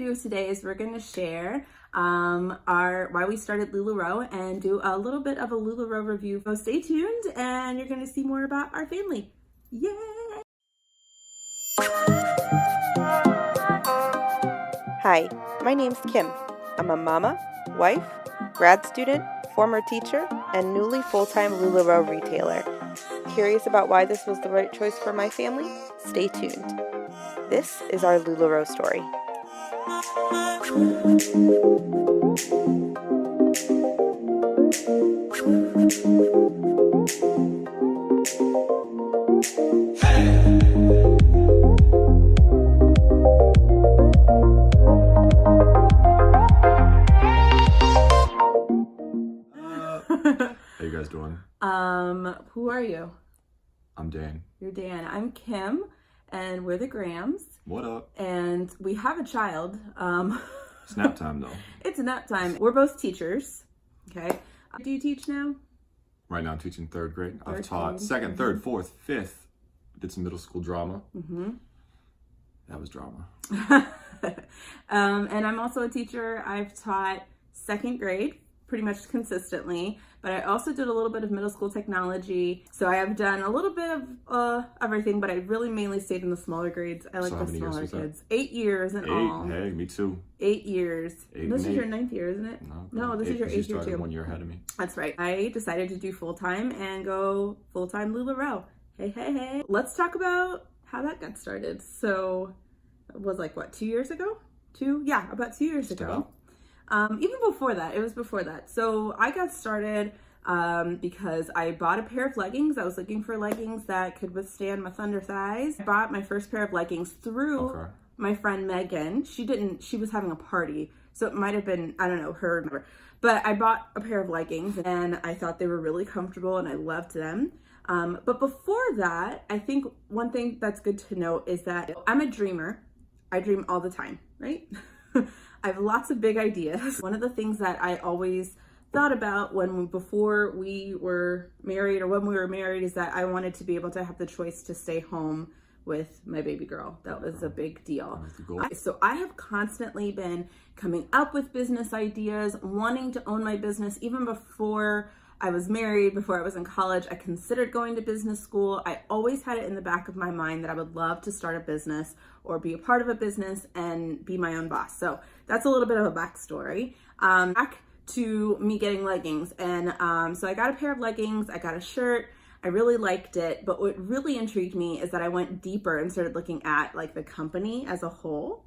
do today is we're going to share why we started LuLaRoe and do a little bit of a LuLaRoe review. So stay tuned and you're going to see more about our family. Yay! Hi, my name's Kim. I'm a mama, wife, grad student, former teacher, and newly full-time LuLaRoe retailer. Curious about why this was the right choice for my family? Stay tuned. This is our LuLaRoe story. How you guys doing? Who are you? I'm Dan. You're Dan. I'm Kim, and we're the Grams. What up? And we have a child. It's nap time though. It's nap time. We're both teachers. Okay. Do you teach now? Right now I'm teaching third grade. I've taught grade. second, third, fourth, fifth. Did some middle school drama. Mm-hmm. That was drama. And I'm also a teacher. I've taught second grade pretty much consistently, but I also did a little bit of middle school technology. So I have done a little bit of everything, but I really mainly stayed in the smaller grades. I like the smaller kids. 8 years in all. Hey, me too. 8 years. This is your 9th year, isn't it? No, this is your 8th year too. 1 year ahead of me. That's right. I decided to do full-time and go full-time LuLaRoe. Hey. Let's talk about how that got started. So it was like, what, 2 years ago? About 2 years ago. Even before that, it was before that. So I got started because I bought a pair of leggings. I was looking for leggings that could withstand my thunder thighs. I bought my first pair of leggings through my friend Megan. She was having a party. So it might have been, I don't know, her. But I bought a pair of leggings and I thought they were really comfortable and I loved them. But before that, I think one thing that's good to note is that I'm a dreamer. I dream all the time, right? I have lots of big ideas. One of the things that I always thought about before we were married or when we were married is that I wanted to be able to have the choice to stay home with my baby girl. That was a big deal. So I have constantly been coming up with business ideas, wanting to own my business. Even before I was married, before I was in college, I considered going to business school. I always had it in the back of my mind that I would love to start a business or be a part of a business and be my own boss. So that's a little bit of a backstory. Back to me getting leggings. And so I got a pair of leggings, I got a shirt, I really liked it. But what really intrigued me is that I went deeper and started looking at like the company as a whole.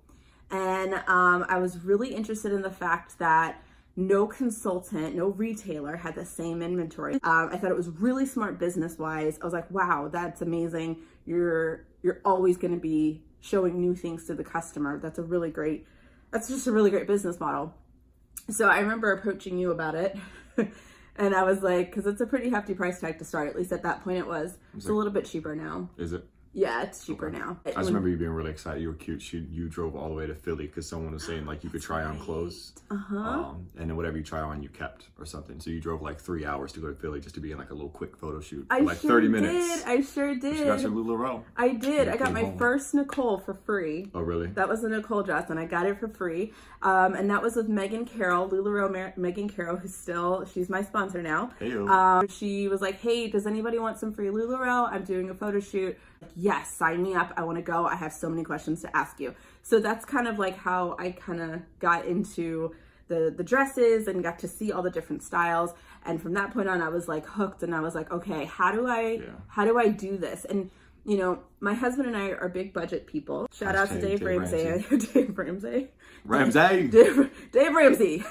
And I was really interested in the fact that no consultant, no retailer had the same inventory. I thought it was really smart business-wise. I was like, wow, that's amazing. You're always gonna be showing new things to the customer. That's just a really great business model. So I remember approaching you about it. And I was like, because it's a pretty hefty price tag to start. At least at that point it was. It's a little bit cheaper now. Is it? Yeah, it's cheaper now. I just remember you being really excited. You were cute. You drove all the way to Philly because someone was saying like you could try on clothes. And then whatever you try on, you kept or something. So you drove like 3 hours to go to Philly just to be in like a little quick photo shoot. For like 30 minutes. I sure did. You got your LuLaRoe. I did. I got my first Nicole for free. Oh, really? That was a Nicole dress and I got it for free. And that was with Megan Carroll, LuLaRoe Megan Carroll, she's my sponsor now. Hey-o. She was like, hey, does anybody want some free LuLaRoe? I'm doing a photo shoot. Like, yes, sign me up. I want to go. I have so many questions to ask you. So that's kind of like how I kind of got into the dresses and got to see all the different styles. And from that point on, I was like hooked and I was like, okay, how do I do this? And you know, my husband and I are big budget people. Shout out to Dave Ramsey. Dave Ramsey. Dave Ramsey.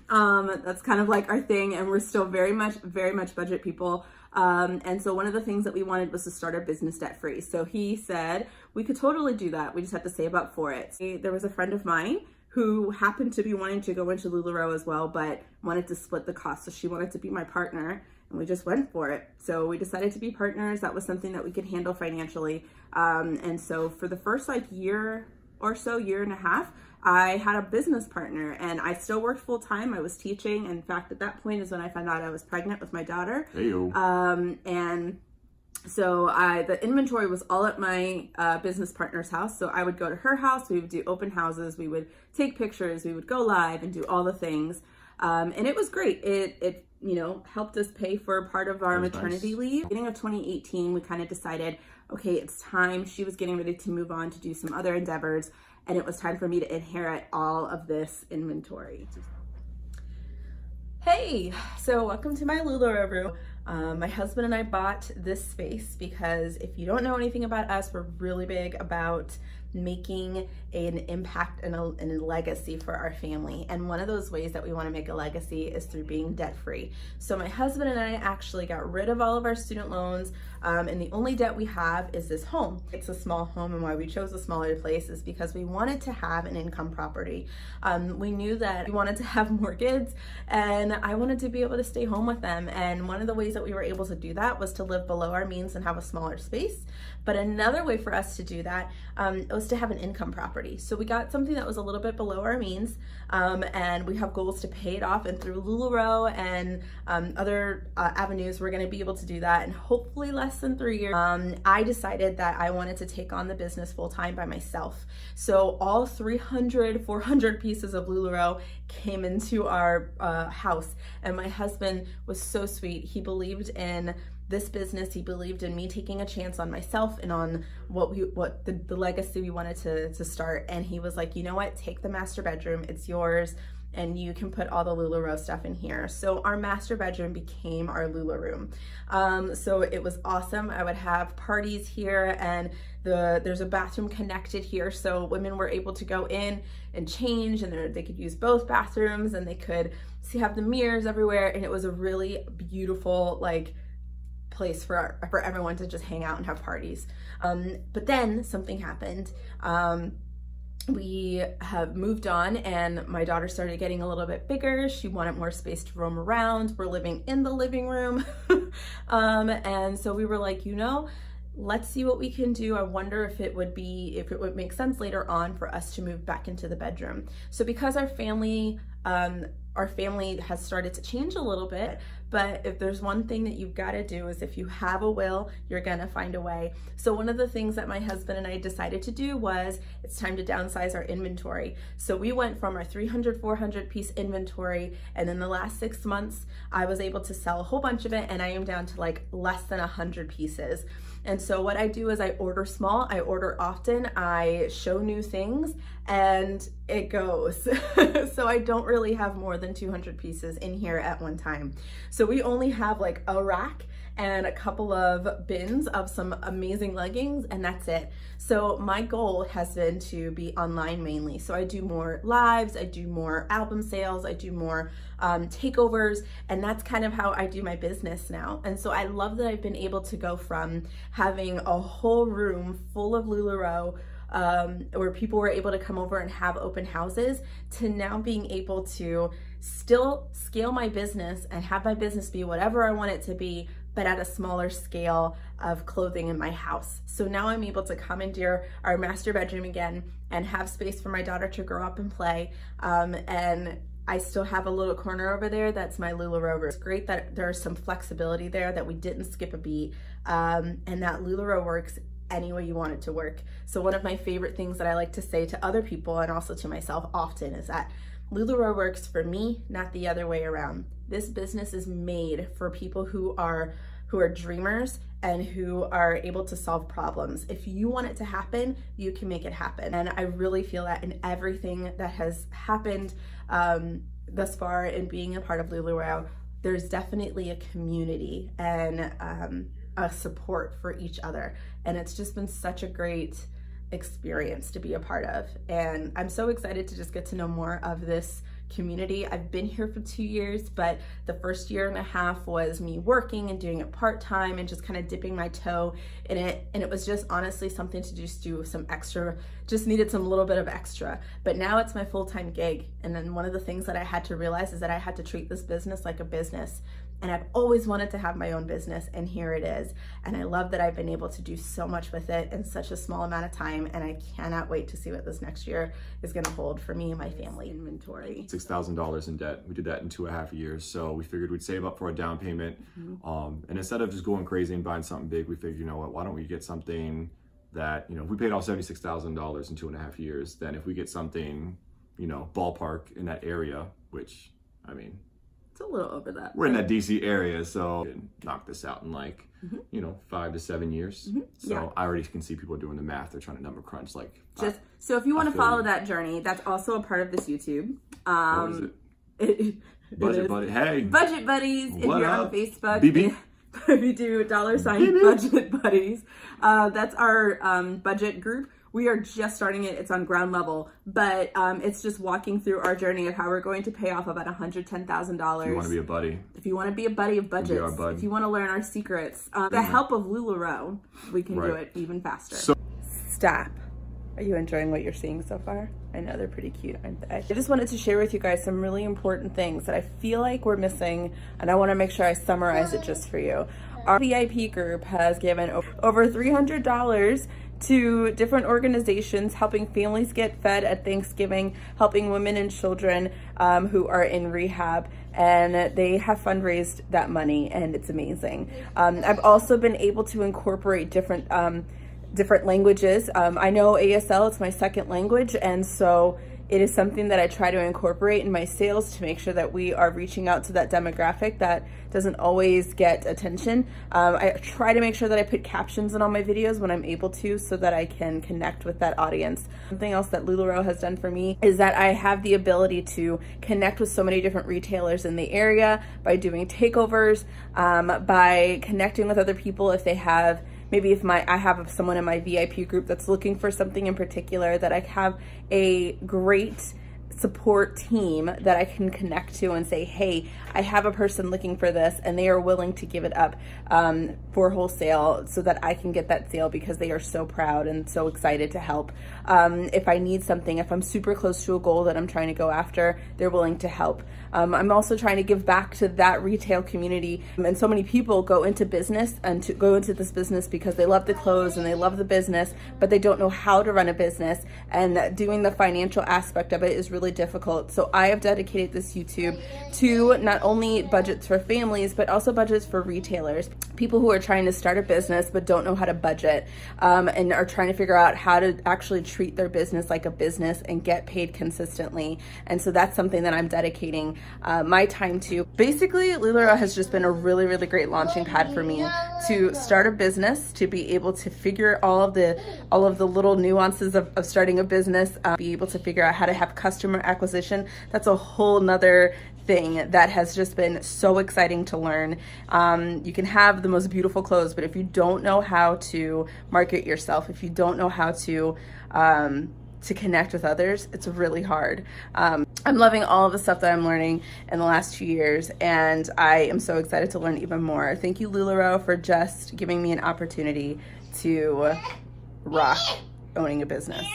That's kind of like our thing, and we're still very much budget people. And so one of the things that we wanted was to start our business debt free. So he said we could totally do that. We just have to save up for it. There was a friend of mine who happened to be wanting to go into LuLaRoe as well, but wanted to split the cost. So she wanted to be my partner. And we just went for it. So we decided to be partners. That was something that we could handle financially. And so for the first year or so, year and a half, I had a business partner and I still worked full time. I was teaching. In fact, at that point is when I found out I was pregnant with my daughter. Hey-o. And So the inventory was all at my business partner's house. So I would go to her house, we would do open houses, we would take pictures, we would go live and do all the things. And it was great. It helped us pay for part of our maternity leave. Beginning of 2018, we kind of decided, okay, it's time. She was getting ready to move on to do some other endeavors, and it was time for me to inherit all of this inventory. Hey, so welcome to my LuLaRoe room. My husband and I bought this space because if you don't know anything about us, we're really big about making an impact and a legacy for our family. And one of those ways that we want to make a legacy is through being debt-free. So my husband and I actually got rid of all of our student loans, and the only debt we have is this home. It's a small home, and why we chose a smaller place is because we wanted to have an income property. We knew that we wanted to have more kids, and I wanted to be able to stay home with them. And one of the ways that we were able to do that was to live below our means and have a smaller space. But another way for us to do that was to have an income property. So we got something that was a little bit below our means, and we have goals to pay it off, and through LuLaRoe and other avenues, we're going to be able to do that in hopefully less than 3 years. I decided that I wanted to take on the business full-time by myself. So all 400 pieces of LuLaRoe came into our house, and my husband was so sweet. He believed in this business. He believed in me taking a chance on myself and on the legacy we wanted to start. And he was like, you know what, take the master bedroom, it's yours, and you can put all the LuLaRoe stuff in here. So our master bedroom became our Lula room. So it was awesome. I would have parties here, and there's a bathroom connected here, so women were able to go in and change, and they could use both bathrooms, and they could have the mirrors everywhere. And it was a really beautiful place for everyone to just hang out and have parties. But then something happened. We have moved on, and my daughter started getting a little bit bigger. She wanted more space to roam around. We're living in the living room. And so we were like, let's see what we can do. I wonder if it would make sense later on for us to move back into the bedroom. So because our family has started to change a little bit, but if there's one thing that you've got to do is if you have a will, you're gonna find a way. So one of the things that my husband and I decided to do was it's time to downsize our inventory. So we went from our 400 piece inventory, and in the last 6 months, I was able to sell a whole bunch of it, and I am down to less than 100 pieces. And so what I do is I order small, I order often, I show new things, and it goes. So I don't really have more than 200 pieces in here at one time. So we only have a rack and a couple of bins of some amazing leggings, and that's it. So my goal has been to be online mainly. So I do more lives, I do more album sales, I do more takeovers, and that's kind of how I do my business now. And so I love that I've been able to go from having a whole room full of LuLaRoe, where people were able to come over and have open houses, to now being able to still scale my business and have my business be whatever I want it to be, but at a smaller scale of clothing in my house. So now I'm able to come into our master bedroom again and have space for my daughter to grow up and play. And I still have a little corner over there that's my LuLaRoe room. It's great that there's some flexibility there, that we didn't skip a beat, and that LuLaRoe works any way you want it to work. So one of my favorite things that I like to say to other people and also to myself often is that LuLaRoe works for me, not the other way around. This business is made for people who are dreamers and who are able to solve problems. If you want it to happen, you can make it happen. And I really feel that in everything that has happened thus far in being a part of LuLaRoe, there's definitely a community and a support for each other. And it's just been such a great experience to be a part of. And I'm so excited to just get to know more of this community. I've been here for 2 years, but the first 1.5 years was me working and doing it part-time and just kind of dipping my toe in it. And it was just honestly something to just do some extra, just needed some little bit of extra. But now it's my full-time gig. And then one of the things that I had to realize is that I had to treat this business like a business. And I've always wanted to have my own business, and here it is. And I love that I've been able to do so much with it in such a small amount of time, and I cannot wait to see what this next year is gonna hold for me and my family. Inventory. $6,000 in debt. We did that in 2.5 years. So we figured we'd save up for a down payment. And instead of just going crazy and buying something big, we figured, you know what, why don't we get something that, you know, we paid off $76,000 in 2.5 years. Then if we get something, you know, ballpark in that area, which, I mean, it's a little over that. We're in that DC area, so we can knock this out in like, you know, 5 to 7 years. So I already can see people doing the math. They're trying to number crunch. Like, so if you want to follow that journey, that's also a part of this YouTube. What is it? Budget Buddy. Hey, Budget Buddies. If you're on Facebook, BB. We do $ Budget Buddies. That's our budget group. We are just starting it. It's on ground level, but it's just walking through our journey of how we're going to pay off about $110,000. If you want to be a buddy. If you want to be a buddy of budgets. If you want to learn our secrets. The help of LuLaRoe, we can do it even faster. Stop. Are you enjoying what you're seeing so far? I know they're pretty cute, aren't they? I just wanted to share with you guys some really important things that I feel like we're missing, and I want to make sure I summarize it just for you. Our VIP group has given over $300 to different organizations helping families get fed at Thanksgiving, helping women and children who are in rehab, and they have fundraised that money, and it's amazing. I've also been able to incorporate different languages. I know ASL, it's my second language, and so it is something that I try to incorporate in my sales to make sure that we are reaching out to that demographic that doesn't always get attention. I try to make sure that I put captions in all my videos when I'm able to, so that I can connect with that audience. Something else that LuLaRoe has done for me is that I have the ability to connect with so many different retailers in the area by doing takeovers, by connecting with other people if they have, maybe if I have someone in my VIP group that's looking for something in particular, that I have a great support team that I can connect to and say, hey, I have a person looking for this, and they are willing to give it up for wholesale so that I can get that sale, because they are so proud and so excited to help. If I need something, if I'm super close to a goal that I'm trying to go after, they're willing to help. I'm also trying to give back to that retail community. And so many people go into business and to go into this business because they love the clothes and they love the business, but they don't know how to run a business, and doing the financial aspect of it is really difficult. So I have dedicated this YouTube to not only budgets for families, but also budgets for retailers, people who are trying to start a business but don't know how to budget, and are trying to figure out how to actually treat their business like a business and get paid consistently. And so that's something that I'm dedicating my time to. Basically, LuLaRoe has just been a really, really great launching pad for me to start a business, to be able to figure all of the little nuances of starting a business, be able to figure out how to have customer acquisition. That's a whole nother thing that has just been so exciting to learn. You can have the most beautiful clothes, but if you don't know how to market yourself, if you don't know how to connect with others, it's really hard. I'm loving all of the stuff that I'm learning in the last 2 years, and I am so excited to learn even more. Thank you, LuLaRoe, for just giving me an opportunity to rock owning a business.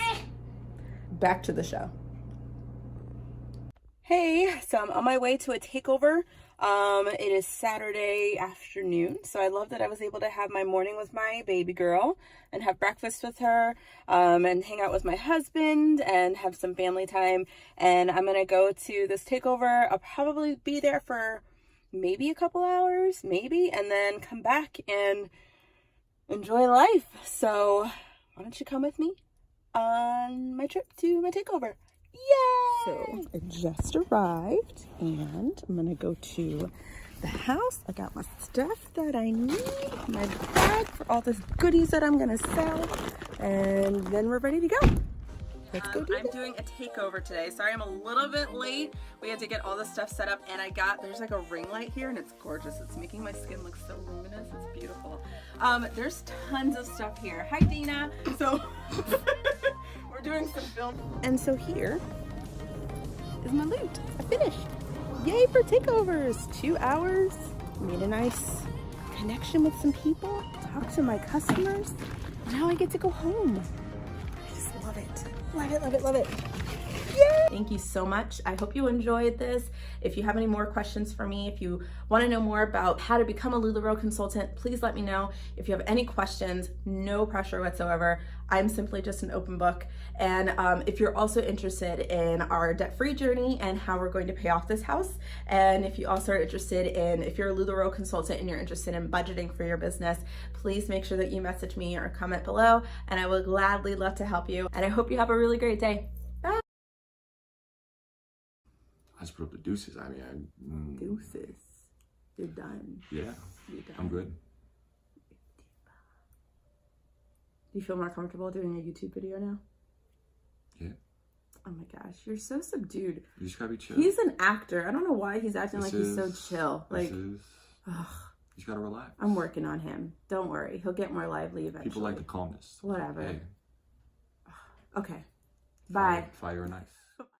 Back to the show. Hey, so I'm on my way to a takeover. It is Saturday afternoon, so I love that I was able to have my morning with my baby girl and have breakfast with her, and hang out with my husband and have some family time. And I'm gonna go to this takeover. I'll probably be there for maybe a couple hours, maybe, and then come back and enjoy life. So why don't you come with me on my trip to my takeover? Yay! So I just arrived, and I'm gonna go to the house. I got my stuff that I need, my bag for all this goodies that I'm gonna sell, and then we're ready to go. Let's go do I'm doing a takeover today. Sorry, I'm a little bit late. We had to get all the stuff set up, and there's like a ring light here, and it's gorgeous. It's making my skin look so luminous. It's beautiful. There's tons of stuff here. Hi, Dina. So we're doing some film. And so here is my loot. I finished. Yay for takeovers. 2 hours. Made a nice connection with some people. Talked to my customers. Now I get to go home. I just love it. Love it, love it, love it. Yay! Thank you so much. I hope you enjoyed this. If you have any more questions for me, if you want to know more about how to become a LuLaRoe consultant, please let me know. If you have any questions, no pressure whatsoever. I'm simply just an open book. And if you're also interested in our debt-free journey and how we're going to pay off this house, and if you also are interested in, if you're a LuLaRoe consultant and you're interested in budgeting for your business, please make sure that you message me or comment below, and I will gladly love to help you. And I hope you have a really great day. Bye. I just put up the deuces. I mean, Deuces. You're done. Yeah, You're done. I'm good. Do you feel more comfortable doing a YouTube video now? Yeah. Oh my gosh, you're so subdued. You just gotta be chill. He's an actor. I don't know why he's acting like he's so chill. Like, you just gotta relax. I'm working on him. Don't worry. He'll get more lively eventually. People like the calmness. Whatever. Hey. Okay. Bye. Fire and ice.